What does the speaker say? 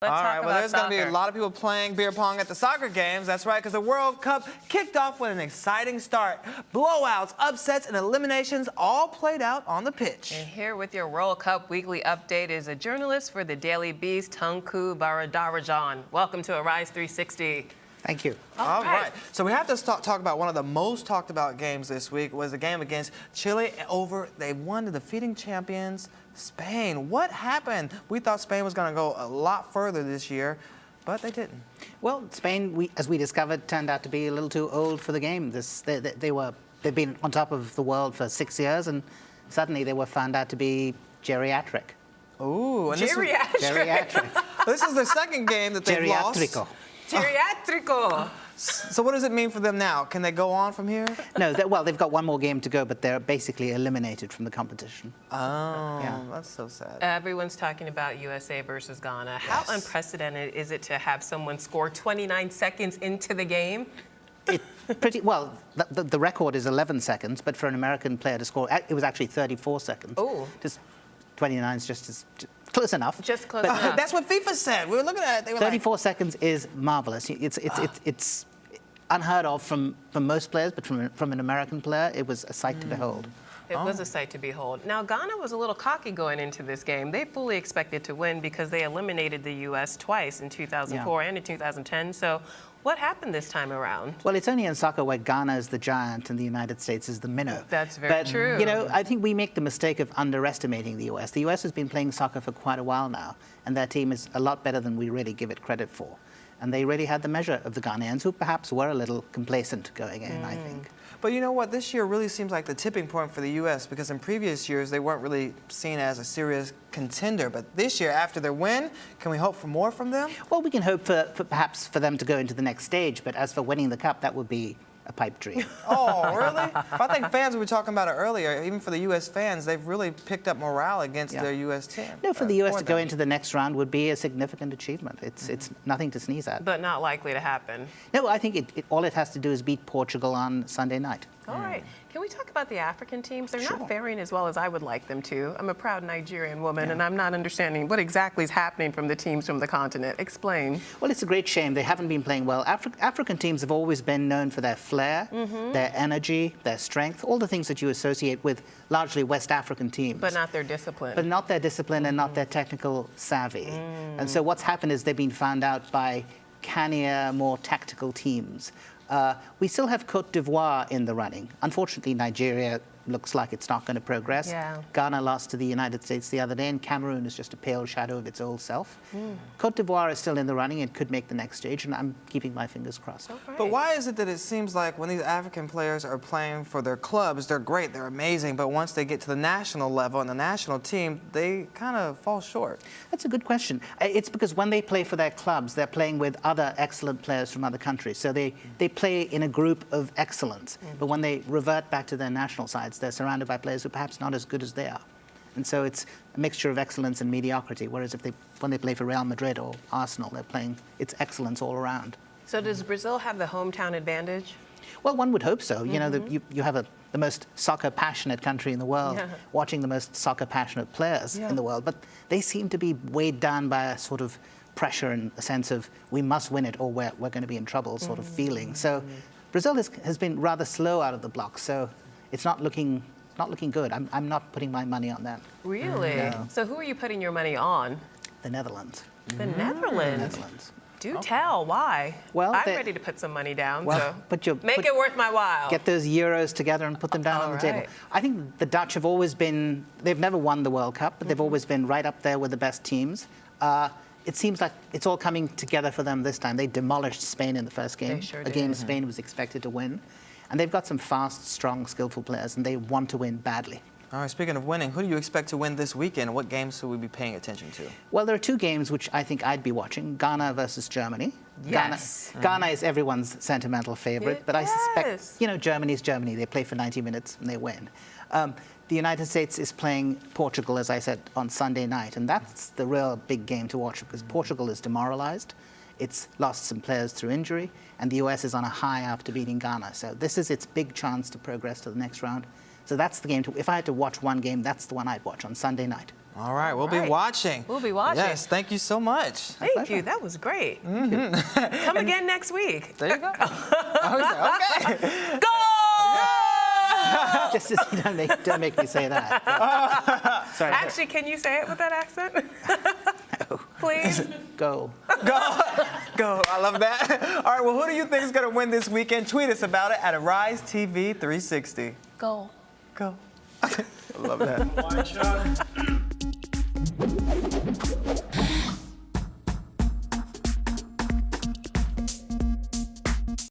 All right, well, there's going to be a soccer. lot of people playing beer pong at the soccer games. That's right, because the World Cup kicked off with an exciting start. Blowouts, upsets, and eliminations all played out on the pitch. And here with your World Cup weekly update is a journalist for the Daily Beast, Tunku Vardarajan. Welcome to Arise 360. Thank you. All right. So we have to talk about one of the most talked about games this week was the game against Chile. They won the defeating champions, Spain. What happened? We thought Spain was going to go a lot further this year, but they didn't. Well, Spain, as we discovered, turned out to be a little too old for the game. They've been on top of the world for 6 years, and suddenly they were found out to be geriatric. Ooh, and Geriatric. This is their second game that they've lost. Geriatrico. Geriatrico. So what does it mean for them now? Can they go on from here? No, well, they've got one more game to go, but they're basically eliminated from the competition. Oh, Yeah. That's so sad. Everyone's talking about USA versus Ghana. How Yes. unprecedented is it to have someone score 29 seconds into the game? The record is 11 seconds, but for an American player to score, it was actually 34 seconds. Oh. Just 29 is just close enough. Just close But enough. That's what FIFA said. We were looking at it. They were 34 seconds is marvelous. It's unheard of from most players, but from an American player, it was a sight to behold. It was a sight to behold. Now, Ghana was a little cocky going into this game. They fully expected to win because they eliminated the U.S. twice in 2004 and in 2010. So what happened this time around? Well, it's only in soccer where Ghana is the giant and the United States is the minnow. That's very true. You know, I think we make the mistake of underestimating the U.S. The U.S. has been playing soccer for quite a while now, and their team is a lot better than we really give it credit for. And they really had the measure of the Ghanaians, who perhaps were a little complacent going in, I think. But you know what? This year really seems like the tipping point for the U.S. because in previous years they weren't really seen as a serious contender. But this year, after their win, can we hope for more from them? Well, we can hope for perhaps for them to go into the next stage. But as for winning the cup, that would be a pipe dream. Oh, really? But I think fans, we were talking about it earlier, even for the U.S. fans, they've really picked up morale against their U.S. team. No, for the U.S. to go into the next round would be a significant achievement. It's nothing to sneeze at. But not likely to happen. No, I think all it has to do is beat Portugal on Sunday night. All right. Can we talk about the African teams? They're Sure. not faring as well as I would like them to. I'm a proud Nigerian woman, and I'm not understanding what exactly is happening from the teams from the continent. Explain. Well, it's a great shame. They haven't been playing well. African teams have always been known for their flair, their energy, their strength, all the things that you associate with largely West African teams. But not their discipline. But not their discipline and not their technical savvy. And so what's happened is they've been found out by cannier, more tactical teams. We still have Côte d'Ivoire in the running. Unfortunately, Nigeria looks like it's not going to progress. Yeah. Ghana lost to the United States the other day, and Cameroon is just a pale shadow of its old self. Côte d'Ivoire is still in the running and could make the next stage, and I'm keeping my fingers crossed. But why is it that it seems like when these African players are playing for their clubs, they're great, they're amazing, but once they get to the national level and the national team, they kind of fall short? That's a good question. It's because when they play for their clubs, they're playing with other excellent players from other countries. So they play in a group of excellence. But when they revert back to their national sides, they're surrounded by players who are perhaps not as good as they are. And so it's a mixture of excellence and mediocrity, whereas when they play for Real Madrid or Arsenal, it's excellence all around. So does Brazil have the hometown advantage? Well, one would hope so. You know, you have the most soccer-passionate country in the world, watching the most soccer-passionate players in the world, but they seem to be weighed down by a sort of pressure and a sense of we must win it or we're going to be in trouble sort of feeling. So Brazil has been rather slow out of the blocks, so it's not looking good. I'm not putting my money on that. Really? No. So who are you putting your money on? The Netherlands. The Netherlands? Netherlands. Do tell. Why? Well, I'm ready to put some money down, Well, so make it worth my while. Get those euros together and put them down on the table. right. I think the Dutch have always been, they've never won the World Cup, but they've always been right up there with the best teams. It seems like it's all coming together for them this time. They demolished Spain in the first game, They sure a game did. Spain was expected to win. And they've got some fast, strong, skillful players, and they want to win badly. All right, speaking of winning, who do you expect to win this weekend? What games should we be paying attention to? Well, there are two games which I think I'd be watching, Ghana versus Germany. Yes. Ghana is everyone's sentimental favorite, but I Yes. suspect, you know, Germany's Germany. They play for 90 minutes and they win. The United States is playing Portugal, as I said, on Sunday night, and that's the real big game to watch because Portugal is demoralized. It's lost some players through injury, and the US is on a high after beating Ghana. So this is its big chance to progress to the next round. So that's the game. If I had to watch one game, that's the one I'd watch on Sunday night. All right, we'll be right. watching. We'll be watching. Yes, thank you so much. Thank you. That was great. Come again next week. There you go. Okay. Go! Just as you don't make me say that. Sorry. Actually, can you say it with that accent? Please. Go. Go. I love that. All right, well, who do you think is going to win this weekend? Tweet us about it at Arise TV 360. Go. Go. I love that. Wide shot.